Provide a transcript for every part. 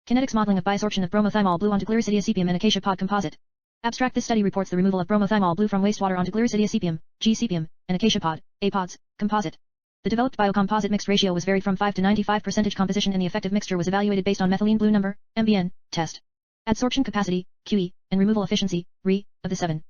Kinetics modeling of biosorption of bromothymol blue onto Gliricidia Sepium and Acacia pod composite. Abstract: this study reports the removal of bromothymol blue from wastewater onto Gliricidia Sepium, Gcp, and Acacia pod, A pods, composite. The developed biocomposite mixed ratio was varied from 5 to 95% composition, and the effective mixture was evaluated based on methylene blue number, MBN, test. Adsorption capacity, QE, and removal efficiency, RE, of the 7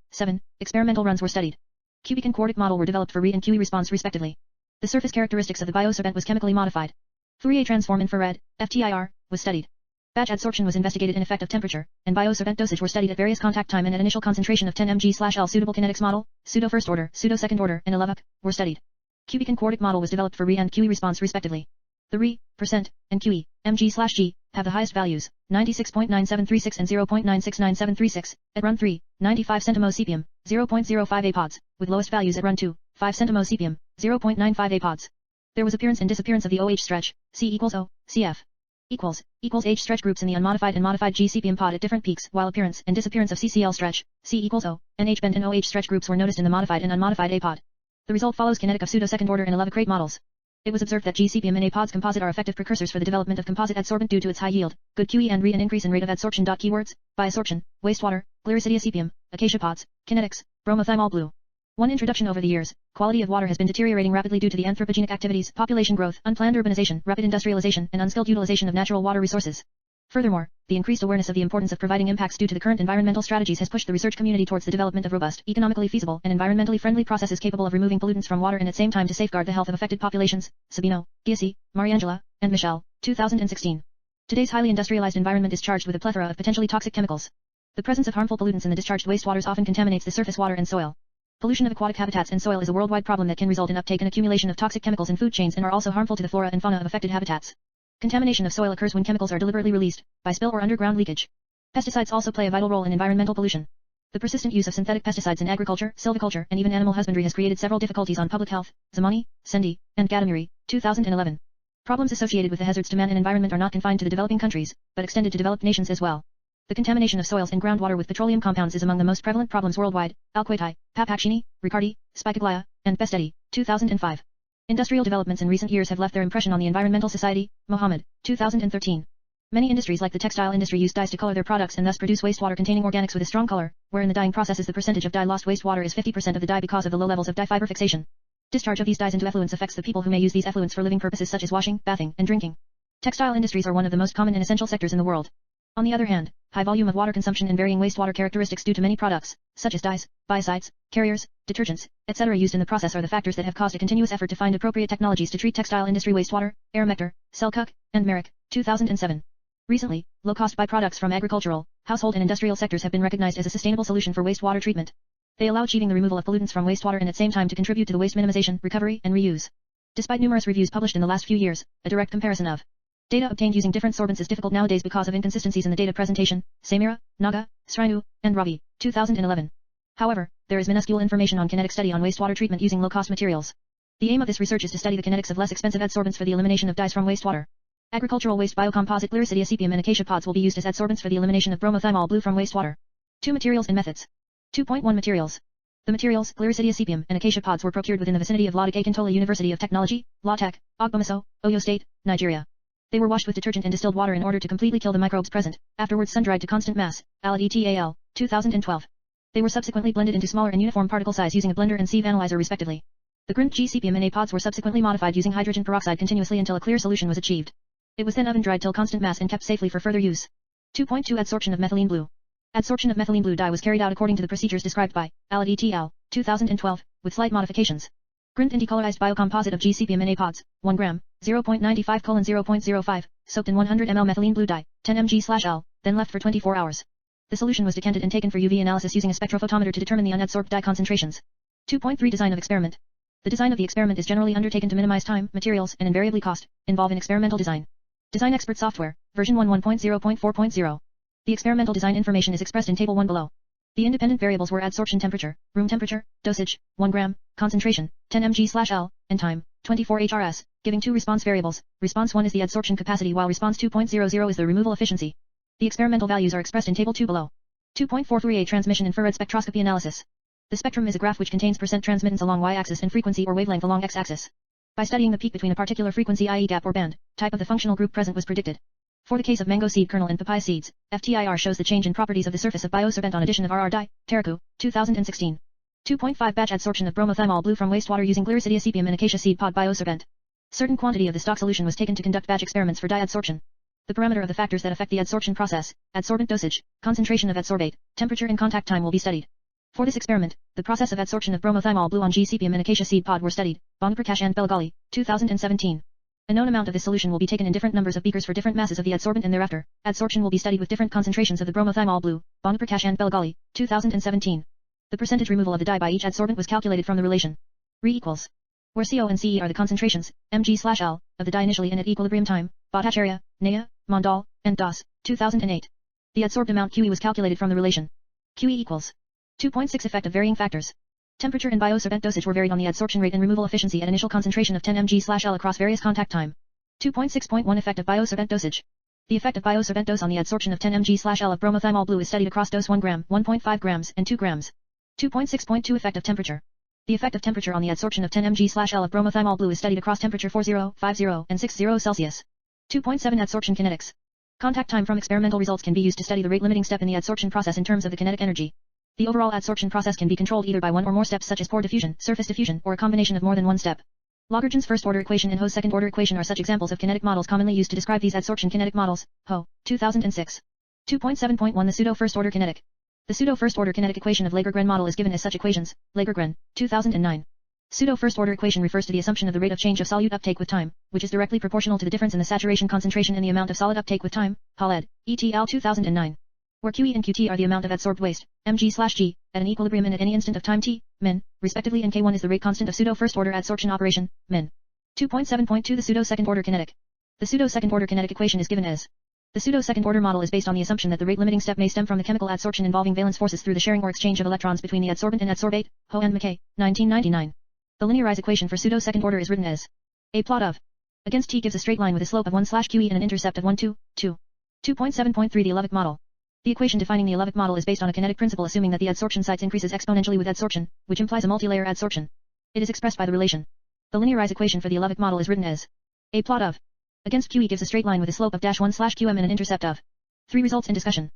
experimental runs were studied. Cubic and Quartic model were developed for RE and QE response respectively. The surface characteristics of the biosorbent was chemically modified. Fourier Transform Infrared, FTIR, was studied. Batch adsorption was investigated in effect of temperature, and biosorbent dosage were studied at various contact time and at initial concentration of 10 mg/L. Suitable Kinetics model, Pseudo-first-order, Pseudo-second-order, and Elovich, were studied. Cubic and Quartic model was developed for RE and QE response respectively. The RE, %, and QE, mg/G, have the highest values, 96.9736 and 0.969736, at run 3, 95 centimo Sepium, 0.05 A pods, with lowest values at run 2, 5 centimo Sepium, 0.95 A pods. There was appearance and disappearance of the OH stretch, C equals O, CF. equals H stretch groups in the unmodified and modified Gcp pod at different peaks, while appearance and disappearance of CCl stretch, C equals O, and H bent and OH stretch groups were noticed in the modified and unmodified A pod. The result follows Kinetic of pseudo-second-order and Elovich models. It was observed that Gcp and A pods composite are effective precursors for the development of composite adsorbent due to its high yield, good QE and RE, and increase in rate of adsorption. Keywords: biosorption, wastewater, Gliricidia Sepium, Acacia pods, Kinetics, bromothymol blue. 1. Introduction. Over the years, quality of water has been deteriorating rapidly due to the anthropogenic activities, population growth, unplanned urbanization, rapid industrialization, and unskilled utilization of natural water resources. Furthermore, the increased awareness of the importance of providing impacts due to the current environmental strategies has pushed the research community towards the development of robust, economically feasible, and environmentally friendly processes capable of removing pollutants from water and at the same time to safeguard the health of affected populations. Sabino, Giassi, Mariangela, and Michelle, 2016. Today's highly industrialized environment is charged with a plethora of potentially toxic chemicals. The presence of harmful pollutants in the discharged wastewaters often contaminates the surface water and soil. Pollution of aquatic habitats and soil is a worldwide problem that can result in uptake and accumulation of toxic chemicals in food chains and are also harmful to the flora and fauna of affected habitats. Contamination of soil occurs when chemicals are deliberately released, by spill or underground leakage. Pesticides also play a vital role in environmental pollution. The persistent use of synthetic pesticides in agriculture, silviculture, and even animal husbandry has created several difficulties on public health. Zamani, Sendi, and Gadamuri, 2011. Problems associated with the hazards to man and environment are not confined to the developing countries, but extended to developed nations as well. The contamination of soils and groundwater with petroleum compounds is among the most prevalent problems worldwide. Alquetai, Papakshini, Riccardi, Spikaglia, and Bestetti, 2005. Industrial developments in recent years have left their impression on the environmental society. Mohammed, 2013. Many industries like the textile industry use dyes to color their products and thus produce wastewater containing organics with a strong color, where in the dyeing processes the percentage of dye lost wastewater is 50% of the dye because of the low levels of dye fiber fixation. Discharge of these dyes into effluents affects the people who may use these effluents for living purposes such as washing, bathing, and drinking. Textile industries are one of the most common and essential sectors in the world. On the other hand, high volume of water consumption and varying wastewater characteristics due to many products, such as dyes, biocides, carriers, detergents, etc. used in the process are the factors that have caused a continuous effort to find appropriate technologies to treat textile industry wastewater. Aramector, Selkuk, and Merrick, 2007. Recently, low-cost byproducts from agricultural, household and industrial sectors have been recognized as a sustainable solution for wastewater treatment. They allow achieving the removal of pollutants from wastewater and at the same time to contribute to the waste minimization, recovery, and reuse. Despite numerous reviews published in the last few years, a direct comparison of data obtained using different sorbents is difficult nowadays because of inconsistencies in the data presentation. Samira, Naga, Srinu, and Ravi, 2011. However, there is minuscule information on kinetic study on wastewater treatment using low-cost materials. The aim of this research is to study the kinetics of less expensive adsorbents for the elimination of dyes from wastewater. Agricultural waste biocomposite Gliricidia Sepium and Acacia pods will be used as adsorbents for the elimination of bromothymol blue from wastewater. 2 materials and methods. 2.1 Materials. The materials, Gliricidia Sepium and Acacia pods, were procured within the vicinity of Levitic Akintola University of Technology, Lautech, Ogbomoso, Oyo State, Nigeria. They were washed with detergent and distilled water in order to completely kill the microbes present, afterwards sun-dried to constant mass. Alade TAL, 2012. They were subsequently blended into smaller and uniform particle size using a blender and sieve analyzer respectively. The grind Gcp and A pods were subsequently modified using hydrogen peroxide continuously until a clear solution was achieved. It was then oven-dried till constant mass and kept safely for further use. 2.2 Adsorption of methylene blue. Adsorption of methylene blue dye was carried out according to the procedures described by Alade TAL, 2012, with slight modifications. Grind and decolorized biocomposite of Gcp and A pods, 1 gram, 0.95:0.05, soaked in 100 ml methylene blue dye, 10 mg/L, then left for 24 hours. The solution was decanted and taken for UV analysis using a spectrophotometer to determine the unadsorbed dye concentrations. 2.3 Design of experiment. The design of the experiment is generally undertaken to minimize time, materials, and invariably cost, involved in experimental design. Design Expert Software, version 1.1.0.4.0. The experimental design information is expressed in Table 1 below. The independent variables were adsorption temperature, room temperature, dosage, 1 gram, concentration, 10 mg/L, and time, 24 HRS, giving 2 response variables. Response 1 is the adsorption capacity while response 2.00 is the removal efficiency. The experimental values are expressed in Table 2 below. 2.4 Fourier Transmission Infrared Spectroscopy Analysis. The spectrum is a graph which contains percent transmittance along y-axis and frequency or wavelength along x-axis. By studying the peak between a particular frequency, i.e. gap or band, type of the functional group present was predicted. For the case of mango seed kernel and papaya seeds, FTIR shows the change in properties of the surface of biosorbent on addition of RR dye, Teraku, 2016. 2.5 Batch adsorption of bromothymol blue from wastewater using Gliricidia Sepium and Acacia seed pod biosorbent. Certain quantity of the stock solution was taken to conduct batch experiments for dye adsorption. The parameter of the factors that affect the adsorption process, adsorbent dosage, concentration of adsorbate, temperature and contact time will be studied. For this experiment, the process of adsorption of bromothymol blue on Sepium and Acacia seed pod were studied, Bangprakash and Belgali, 2017. A known amount of this solution will be taken in different numbers of beakers for different masses of the adsorbent and thereafter, adsorption will be studied with different concentrations of the bromothymol blue, Bangprakash and Belgali, 2017. The percentage removal of the dye by each adsorbent was calculated from the relation Re equals, where CO and CE are the concentrations, mg/L, of the dye initially and at equilibrium time, Bhattacharya, Naya, Mondal, and Das, 2008. The adsorbed amount QE was calculated from the relation QE equals 2.6 effect of varying factors. Temperature and biosorbent dosage were varied on the adsorption rate and removal efficiency at initial concentration of 10 mg/L across various contact time. 2.6.1 Effect of biosorbent dosage. The effect of biosorbent dose on the adsorption of 10 mg/L of bromothymol blue is studied across dose 1 gram, 1.5 grams, and 2 grams. 2.6.2 Effect of temperature. The effect of temperature on the adsorption of 10 mg/L of bromothymol blue is studied across temperature 40, 50, and 60 Celsius. 2.7 Adsorption kinetics. Contact time from experimental results can be used to study the rate-limiting step in the adsorption process in terms of the kinetic energy. The overall adsorption process can be controlled either by one or more steps such as pore diffusion, surface diffusion, or a combination of more than one step. Lagrange's first-order equation and Ho's second-order equation are such examples of kinetic models commonly used to describe these adsorption kinetic models. Ho, 2006. 2.7.1 The pseudo-first-order kinetic. The pseudo-first-order kinetic equation of Lagergren model is given as such equations. Lagergren, 2009. Pseudo-first-order equation refers to the assumption of the rate of change of solute uptake with time, which is directly proportional to the difference in the saturation concentration and the amount of solid uptake with time. Alade, et al. 2009. Where QE and QT are the amount of adsorbed waste, mg/g, at an equilibrium and at any instant of time t, min, respectively, and K1 is the rate constant of pseudo-first-order adsorption operation, min. 2.7.2 The pseudo-second-order kinetic. The pseudo-second-order kinetic equation is given as. The pseudo-second-order model is based on the assumption that the rate-limiting step may stem from the chemical adsorption involving valence forces through the sharing or exchange of electrons between the adsorbent and adsorbate, Ho and McKay, 1999. The linearized equation for pseudo-second-order is written as. A plot of. Against t gives a straight line with a slope of 1/QE and an intercept of 1, 2, 2. 2.7.3 The Levitic Model. The equation defining the Levitic model is based on a kinetic principle assuming that the adsorption sites increases exponentially with adsorption, which implies a multilayer adsorption. It is expressed by the relation. The linearized equation for the Levitic model is written as. A plot of. Against QE gives a straight line with a slope of -1/QM and an intercept of. 3 Results in discussion.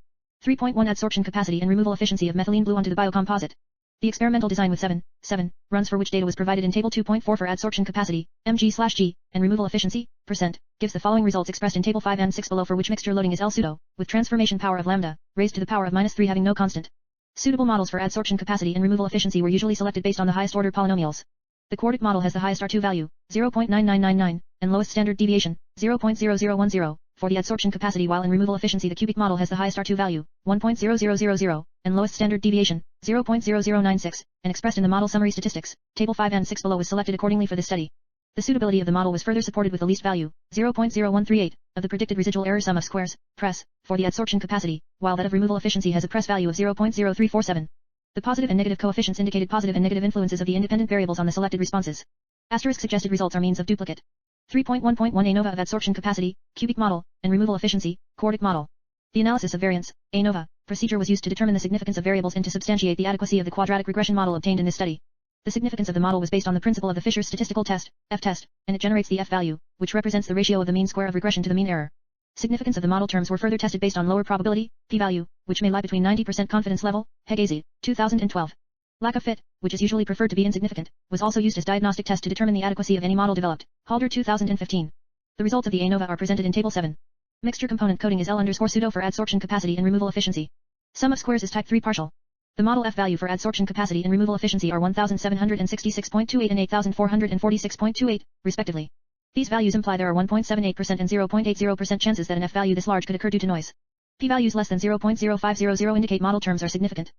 3.1 Adsorption capacity and removal efficiency of methylene blue onto the biocomposite. The experimental design with 7 runs for which data was provided in table 2.4 for adsorption capacity, mg/g, and removal efficiency, %, gives the following results expressed in table 5 and 6 below for which mixture loading is L pseudo, with transformation power of lambda, raised to the power of -3 having no constant. Suitable models for adsorption capacity and removal efficiency were usually selected based on the highest order polynomials. The Quartic model has the highest R2 value, 0.9999, and lowest standard deviation, 0.0010, for the adsorption capacity, while in removal efficiency the cubic model has the highest R2 value, 1.0000, and lowest standard deviation, 0.0096, and expressed in the model summary statistics. Table 5 and 6 below was selected accordingly for this study. The suitability of the model was further supported with the least value, 0.0138, of the predicted residual error sum of squares, PRES, for the adsorption capacity, while that of removal efficiency has a PRES value of 0.0347. The positive and negative coefficients indicated positive and negative influences of the independent variables on the selected responses. Asterisk suggested results are means of duplicate. 3.1.1 ANOVA of adsorption capacity, cubic model, and removal efficiency, Quartic model. The analysis of variance, ANOVA, procedure was used to determine the significance of variables and to substantiate the adequacy of the quadratic regression model obtained in this study. The significance of the model was based on the principle of the Fisher's statistical test, F-test, and it generates the F-value, which represents the ratio of the mean square of regression to the mean error. Significance of the model terms were further tested based on lower probability, p-value, which may lie between 90% confidence level, Hegazi, 2012. Lack of fit, which is usually preferred to be insignificant, was also used as diagnostic test to determine the adequacy of any model developed, Halder 2015. The results of the ANOVA are presented in table 7. Mixture component coding is L_pseudo for adsorption capacity and removal efficiency. Sum of squares is type 3 partial. The model F value for adsorption capacity and removal efficiency are 1766.28 and 8446.28, respectively. These values imply there are 1.78% and 0.80% chances that an F value this large could occur due to noise. P values less than 0.0500 indicate model terms are significant.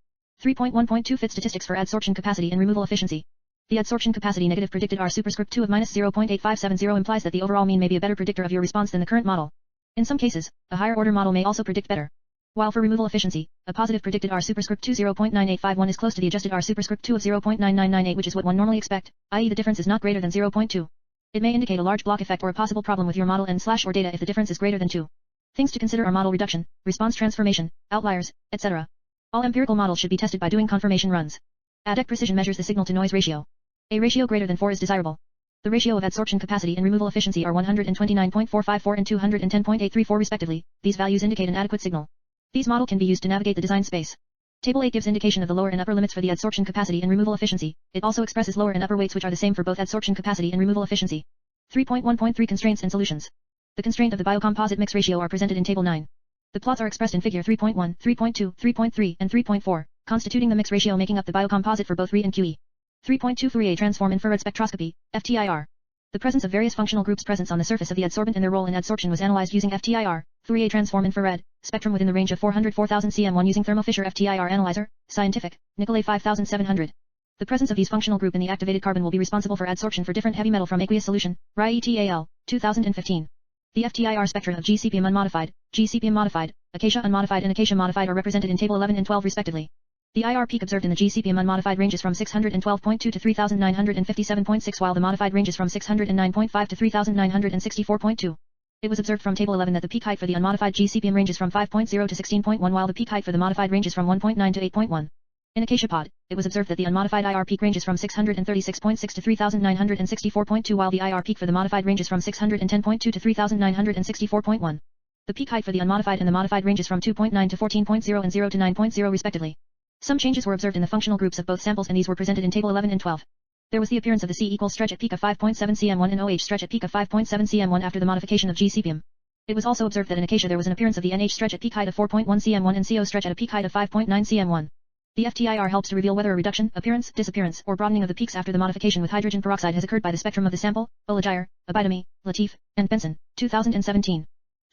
3.1.2 Fit statistics for adsorption capacity and removal efficiency. The adsorption capacity negative predicted R superscript 2 of -0.8570 implies that the overall mean may be a better predictor of your response than the current model. In some cases, a higher order model may also predict better. While for removal efficiency, a positive predicted R superscript 2 0.9851 is close to the adjusted R superscript 2 of 0.9998, which is what one normally expect, i.e. the difference is not greater than 0.2. It may indicate a large block effect or a possible problem with your model and/or data if the difference is greater than 2. Things to consider are model reduction, response transformation, outliers, etc. All empirical models should be tested by doing confirmation runs. ADEC precision measures the signal-to-noise ratio. A ratio greater than 4 is desirable. The ratio of adsorption capacity and removal efficiency are 129.454 and 210.834 respectively. These values indicate an adequate signal. These model can be used to navigate the design space. Table 8 gives indication of the lower and upper limits for the adsorption capacity and removal efficiency. It also expresses lower and upper weights which are the same for both adsorption capacity and removal efficiency. 3.1.3 Constraints and solutions. The constraint of the biocomposite mix ratio are presented in Table 9. The plots are expressed in Figure 3.1, 3.2, 3.3, and 3.4, constituting the mix ratio making up the biocomposite for both Re and QE. 3.2 Fourier Transform Infrared Spectroscopy, FTIR. The presence of various functional groups presence on the surface of the adsorbent and their role in adsorption was analyzed using FTIR, Fourier Transform Infrared, spectrum within the range of 404,000 cm1 using Thermo Fisher FTIR Analyzer, Scientific, Nicolay 5700. The presence of these functional group in the activated carbon will be responsible for adsorption for different heavy metal from aqueous solution, RIETAL, 2015. The FTIR spectra of Gcp unmodified, Gcp modified, Acacia unmodified and Acacia modified are represented in Table 11 and 12 respectively. The IR peak observed in the Gcp unmodified ranges from 612.2 to 3957.6 while the modified ranges from 609.5 to 3964.2. It was observed from Table 11 that the peak height for the unmodified Gcp ranges from 5.0 to 16.1 while the peak height for the modified ranges from 1.9 to 8.1. In Acacia pod, it was observed that the unmodified IR peak ranges from 636.6 to 3964.2 while the IR peak for the modified ranges from 610.2 to 3964.1. The peak height for the unmodified and the modified ranges from 2.9 to 14.0 and 0 to 9.0 respectively. Some changes were observed in the functional groups of both samples and these were presented in Table 11 and 12. There was the appearance of the C equals stretch at peak of 5.7 cm1 and OH stretch at peak of 5.7 cm1 after the modification of Gcp. It was also observed that in Acacia there was an appearance of the NH stretch at peak height of 4.1 cm1 and CO stretch at a peak height of 5.9 cm1. The FTIR helps to reveal whether a reduction, appearance, disappearance, or broadening of the peaks after the modification with hydrogen peroxide has occurred by the spectrum of the sample, Olajide, Abidami, Latif, and Benson, 2017.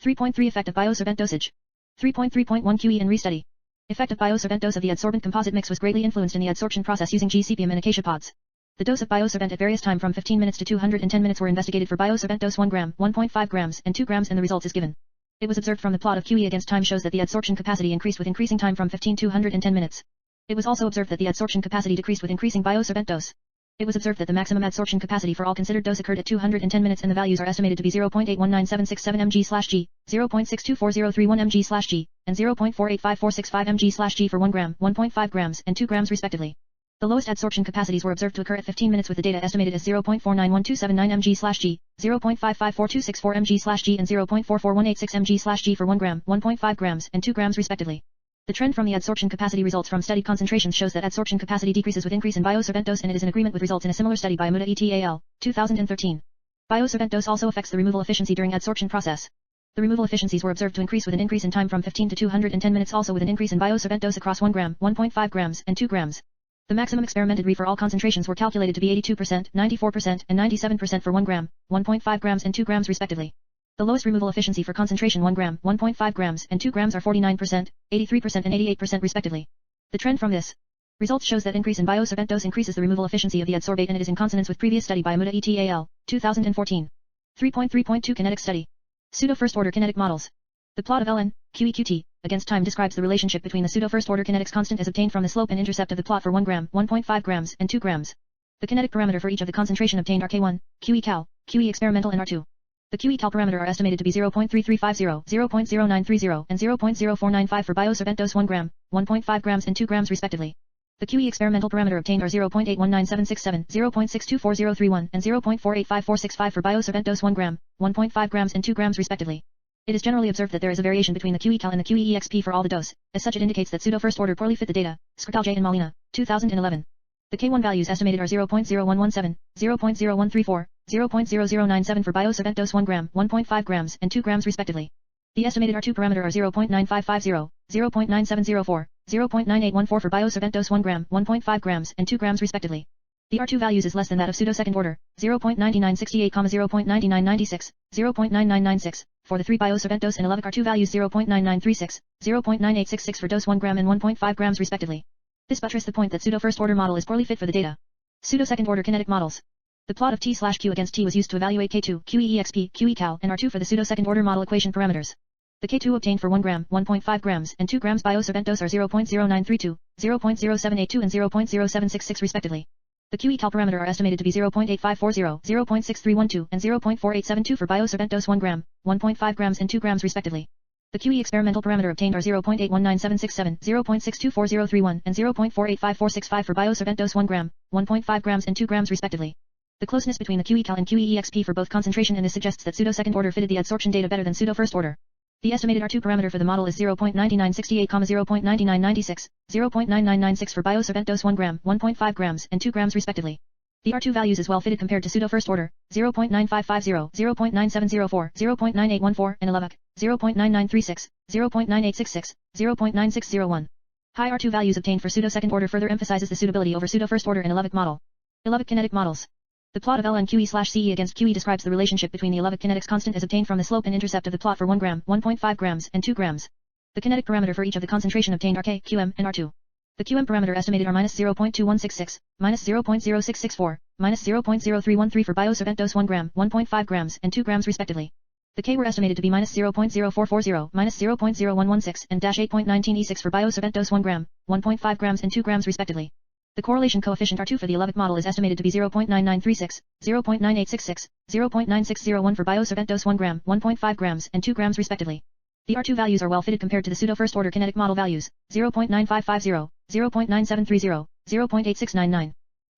3.3 Effect of biosorbent dosage. 3.3.1 QE and restudy. Effect of biosorbent dose of the adsorbent composite mix was greatly influenced in the adsorption process using Gcp and Acacia pods. The dose of biosorbent at various time from 15 minutes to 210 minutes were investigated for biosorbent dose 1 gram, 1.5 grams, and 2 grams and the results is given. It was observed from the plot of QE against time shows that the adsorption capacity increased with increasing time from 15 to 210 minutes. It was also observed that the adsorption capacity decreased with increasing biosorbent dose. It was observed that the maximum adsorption capacity for all considered dose occurred at 210 minutes and the values are estimated to be 0.819767 mg/g, 0.624031 mg/g, and 0.485465 mg/g for 1 gram, 1.5 grams, and 2 grams respectively. The lowest adsorption capacities were observed to occur at 15 minutes with the data estimated as 0.491279 mg/g, 0.554264 mg/g and 0.44186 mg/g for 1 gram, 1.5 grams, and 2 grams respectively. The trend from the adsorption capacity results from studied concentrations shows that adsorption capacity decreases with increase in biosorbent dose and it is in agreement with results in a similar study by Muda et al., 2013. Biosorbent dose also affects the removal efficiency during adsorption process. The removal efficiencies were observed to increase with an increase in time from 15 to 210 minutes also with an increase in biosorbent dose across 1 gram, 1.5 grams, and 2 grams. The maximum experimented Re for all concentrations were calculated to be 82%, 94%, and 97% for 1 gram, 1.5 grams and 2 grams respectively. The lowest removal efficiency for concentration 1 gram, 1.5 grams, and 2 grams are 49%, 83% and 88% respectively. The trend from this results shows that increase in biosorbent dose increases the removal efficiency of the adsorbate and it is in consonance with previous study by Muda et al., 2014. 3.3.2 Kinetic Study. Pseudo-first-order kinetic models. The plot of Ln, QEQT, against time describes the relationship between the pseudo-first-order kinetics constant as obtained from the slope and intercept of the plot for 1 gram, 1.5 grams, and 2 grams. The kinetic parameter for each of the concentration obtained are K1, QE cal, QE experimental and R2. The QE cal parameter are estimated to be 0.3350, 0.0930, and 0.0495 for biosorbent dose 1 gram, 1.5 grams and 2 grams respectively. The QE experimental parameter obtained are 0.819767, 0.624031, and 0.485465 for biosorbent dose 1 gram, 1.5 grams and 2 grams respectively. It is generally observed that there is a variation between the QE cal and the QE exp for all the dose, as such it indicates that pseudo-first order poorly fit the data, Skrital and Molina, 2011. The K1 values estimated are 0.0117, 0.0134, 0.0097 for biosorbent dose 1 gram, 1.5 grams, and 2 grams respectively. The estimated R2 parameter are 0.9550, 0.9704, 0.9814 for biosorbent dose 1 gram, 1.5 grams, and 2 grams respectively. The R2 values is less than that of pseudo-second order, 0.9968, 0.9996, 0.9996, for the 3 biosorbent dose and Elovich R2 values 0.9936, 0.9866 for dose 1 gram and 1.5 grams respectively. This buttressed the point that pseudo-first-order model is poorly fit for the data. Pseudo-second-order kinetic models. The plot of T/Q against T was used to evaluate K2, QE-exp, QE-cal, and R2 for the pseudo-second-order model equation parameters. The K2 obtained for 1 gram, 1.5 grams, and 2 grams biosorbent dose are 0.0932, 0.0782 and 0.0766 respectively. The QE-cal parameter are estimated to be 0.8540, 0.6312, and 0.4872 for biosorbent dose 1 gram, 1.5 grams and 2 grams respectively. The QE experimental parameter obtained are 0.819767, 0.624031, and 0.485465 for biosorbent dose 1 gram, 1.5 grams and 2 grams respectively. The closeness between the QE-cal and QE-exp for both concentration and this suggests that pseudo-second-order fitted the adsorption data better than pseudo-first-order. The estimated R2 parameter for the model is 0.9968, 0.9996, 0.9996 for biosorbent dose 1 gram, 1.5 grams, and 2 grams respectively. The R2 values is well fitted compared to pseudo-first-order, 0.9550, 0.9704, 0.9814, and Elovich, 0.9936, 0.9866, 0.9601. High R2 values obtained for pseudo-second-order further emphasizes the suitability over pseudo-first-order and Levitic Model. Levitic Kinetic Models. The plot of L and QE/CE against QE describes the relationship between the Levitic kinetics constant as obtained from the slope and intercept of the plot for 1 gram, 1.5 grams, and 2 grams. The kinetic parameter for each of the concentration obtained are K, QM, and R2. The QM parameter estimated are -0.2166, -0.0664, -0.0313 for biosorbent dose 1 gram, 1.5 grams, and 2 grams respectively. The K were estimated to be -0.0440, -0.0116, and -8.19E6 for biosorbent dose 1 gram, 1.5 grams, and 2 grams respectively. The correlation coefficient R2 for the Levitic model is estimated to be 0.9936, 0.9866, 0.9601 for biosorbent dose 1 gram, 1.5 grams, and 2 grams respectively. The R2 values are well fitted compared to the pseudo-first-order kinetic model values, 0.9550, 0.9730, 0.8699.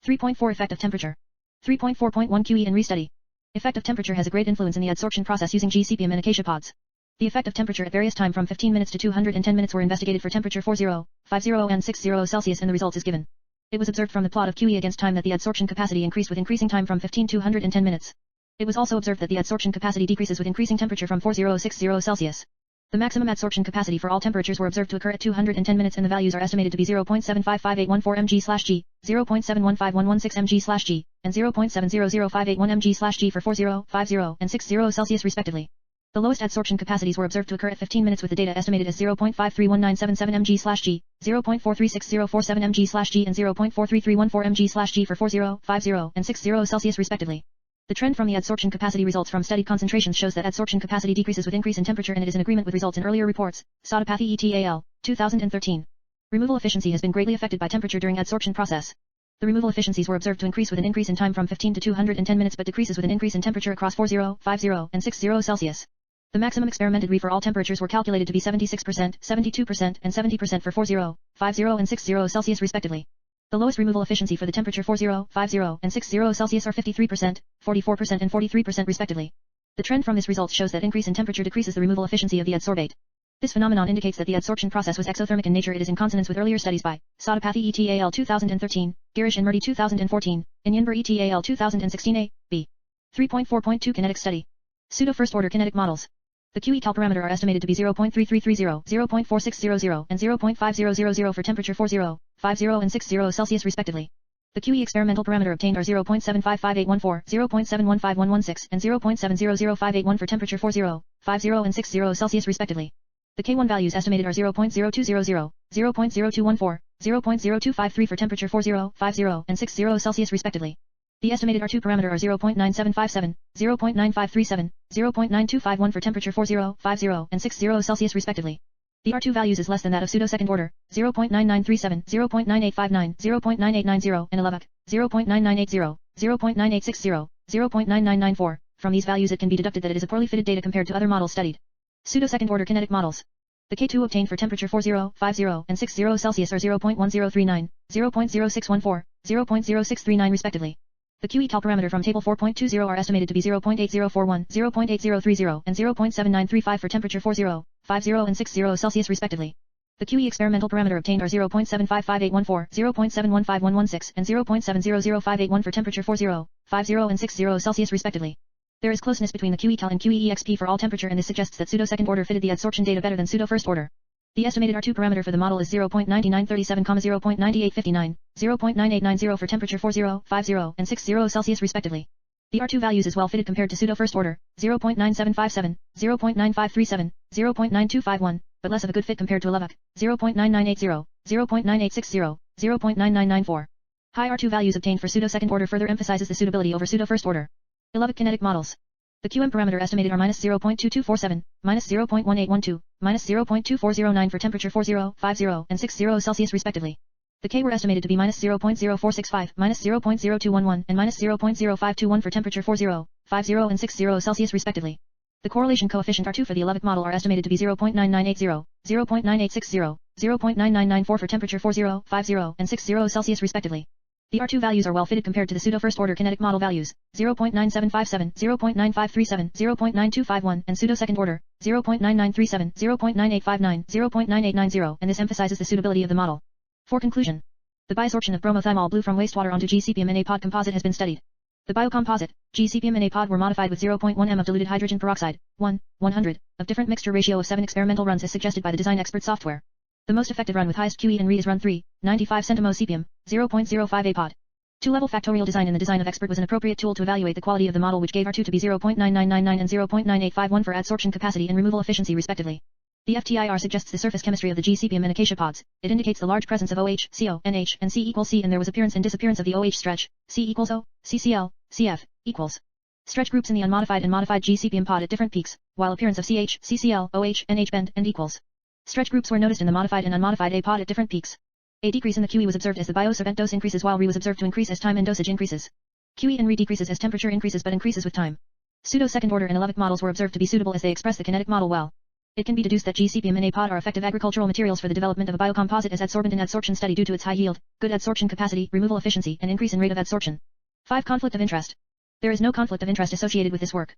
3.4 Effect of temperature. 3.4.1 QE and restudy. Effect of temperature has a great influence in the adsorption process using Sepium and Acacia pods. The effect of temperature at various time from 15 minutes to 210 minutes were investigated for temperature 40, 50 and 60 Celsius and the results is given. It was observed from the plot of QE against time that the adsorption capacity increased with increasing time from 15 to 110 minutes. It was also observed that the adsorption capacity decreases with increasing temperature from 4060 Celsius. The maximum adsorption capacity for all temperatures were observed to occur at 210 minutes and the values are estimated to be 0.755814 mg/g, 0.715116 mg/g, and 0.700581 mg/g for 40, 50, and 60 Celsius respectively. The lowest adsorption capacities were observed to occur at 15 minutes with the data estimated as 0.531977 mg/g, 0.436047 mg/g, and 0.43314 mg/g for 40, 50, and 60 Celsius respectively. The trend from the adsorption capacity results from studied concentrations shows that adsorption capacity decreases with increase in temperature and it is in agreement with results in earlier reports, Pseudo-pathy et al., 2013. Removal efficiency has been greatly affected by temperature during adsorption process. The removal efficiencies were observed to increase with an increase in time from 15 to 210 minutes but decreases with an increase in temperature across 40, 50, and 60 Celsius. The maximum experimented for all temperatures were calculated to be 76%, 72%, and 70% for 40, 50, and 60 Celsius respectively. The lowest removal efficiency for the temperature 40, 50, and 60 Celsius are 53%, 44%, and 43% respectively. The trend from this result shows that increase in temperature decreases the removal efficiency of the adsorbate. This phenomenon indicates that the adsorption process was exothermic in nature. It is in consonance with earlier studies by Pseudo-pathy et al. 2013, Girish and Murty 2014, Inyanber et al. 2016 A, B. 3.4.2 Kinetic study. Pseudo-first-order kinetic models. The QE-cal parameter are estimated to be 0.3330, 0.4600, and 0.5000 for temperature 40, 50, and 60 Celsius respectively. The QE experimental parameter obtained are 0.755814, 0.715116, and 0.700581 for temperature 40, 50, and 60 Celsius respectively. The K1 values estimated are 0.0200, 0.0214, 0.0253 for temperature 40, 50, and 60 Celsius respectively. The estimated R2 parameter are 0.9757, 0.9537, 0.9251 for temperature 40, 50, and 60 Celsius respectively. The R2 values is less than that of pseudo-second order, 0.9937, 0.9859, 0.9890, and Elovich, 0.9980, 0.9860, 0.9994. From these values it can be deducted that it is a poorly fitted data compared to other models studied. Pseudo-second order kinetic models. The K2 obtained for temperature 40, 50, and 60 Celsius are 0.1039, 0.0614, 0.0639 respectively. The QE-cal parameter from table 4.20 are estimated to be 0.8041, 0.8030, and 0.7935 for temperature 40, 50, and 60 Celsius respectively. The QE experimental parameter obtained are 0.755814, 0.715116, and 0.700581 for temperature 40, 50, and 60 Celsius respectively. There is closeness between the QE-cal and QE-exp for all temperature and this suggests that pseudo-second order fitted the adsorption data better than pseudo-first order. The estimated R2 parameter for the model is 0.9937, 0.9859, 0.9890 for temperature 40, 50, and 60 Celsius respectively. The R2 values is well fitted compared to pseudo-first order, 0.9757, 0.9537, 0.9251, but less of a good fit compared to Elovich, 0.9980, 0.9860, 0.9994. High R2 values obtained for pseudo-second order further emphasizes the suitability over pseudo-first order. Levitic kinetic models. The QM parameter estimated are -0.2247, -0.1812, -0.2409 for temperature 40, 50, and 60 Celsius respectively. The K were estimated to be -0.0465, -0.0211, and -0.0521 for temperature 40, 50, and 60 Celsius respectively. The correlation coefficient R2 for the Levitic model are estimated to be 0.9980, 0.9860, 0.9994 for temperature 40, 50, and 60 Celsius respectively. The R2 values are well fitted compared to the pseudo-first-order kinetic model values, 0.9757, 0.9537, 0.9251, and pseudo-second-order, 0.9937, 0.9859, 0.9890, and this emphasizes the suitability of the model. For conclusion, the biosorption of bromothymol blue from wastewater onto Sepium and Apod composite has been studied. The biocomposite, Sepium and Apod were modified with 0.1 m of diluted hydrogen peroxide, 1/100, of different mixture ratio of 7 experimental runs as suggested by the design expert software. The most effective run with highest QE and read is run 3, 95 centimo Sepium, 0.05 Apod. Two-level factorial design in the design of expert was an appropriate tool to evaluate the quality of the model, which gave R2 to be 0.9999 and 0.9851 for adsorption capacity and removal efficiency respectively. The FTIR suggests the surface chemistry of the Sepium and Acacia pods. It indicates the large presence of OH, CO, NH, and C equals C, and there was appearance and disappearance of the OH stretch, C equals O, CCl, CF, equals. Stretch groups in the unmodified and modified Sepium pod at different peaks, while appearance of CH, CCl, OH, NH bend, and equals. Stretch groups were noticed in the modified and unmodified A pod at different peaks. A decrease in the QE was observed as the biosorbent dose increases, while Re was observed to increase as time and dosage increases. QE and Re decreases as temperature increases but increases with time. Pseudo-second-order and Elovich models were observed to be suitable as they express the kinetic model well. It can be deduced that Sepium and Apod are effective agricultural materials for the development of a biocomposite as adsorbent in adsorption study due to its high yield, good adsorption capacity, removal efficiency, and increase in rate of adsorption. 5. Conflict of interest. There is no conflict of interest associated with this work.